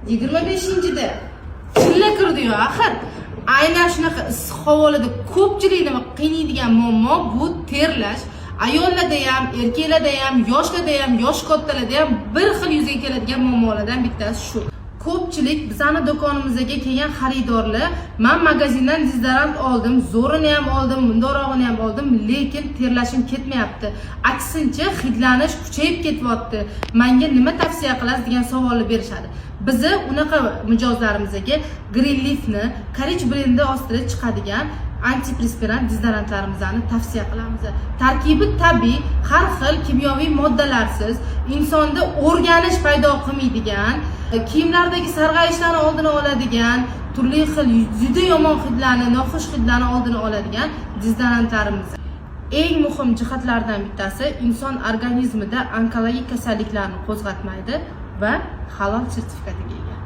25-da chilla kirdi-yu, axir. Aynan shunaqa issiq havolarda ko'pchilikni qiynaydigan muammo bu terlash. Ayollarda ham, erkaklarda ham, yoshlarda ham, yosh kattalarda ham bir xil yuzaga keladigan muammolardan bittasi shu. Ko'pchilik bizning do'konimizga kelgan xaridorlar, "Men magazindan dezodorant oldim, zo'rini ham oldim, bundorog'ini ham oldim, lekin terlashim ketmayapti. Aksincha, hidlanish kuchayib ketyapti. Menga nima tavsiya qilasiz?" degan savolni berishadi. Bizi unaqa mijozlarimizga Green Leaf'ni Courage brendi ostida chiqadigan antiperspirant dezodorantlarimizni tavsiya qilamiz. Tarkibi tabiiy, har xil kimyoviy moddalarsiz, insonda o'rganish paydo qilmaydigan, kiyimlardagi sarg'ayishlarni oldini oladigan, turli xil juda yomon hidlarni, noxush hidlarni oldini oladigan dezodorantlarimiz. Eng muhim jihatlardan bittasi, inson organizmida onkologik kasalliklarni qo'zg'atmaydi va halol sertifikatiga ega.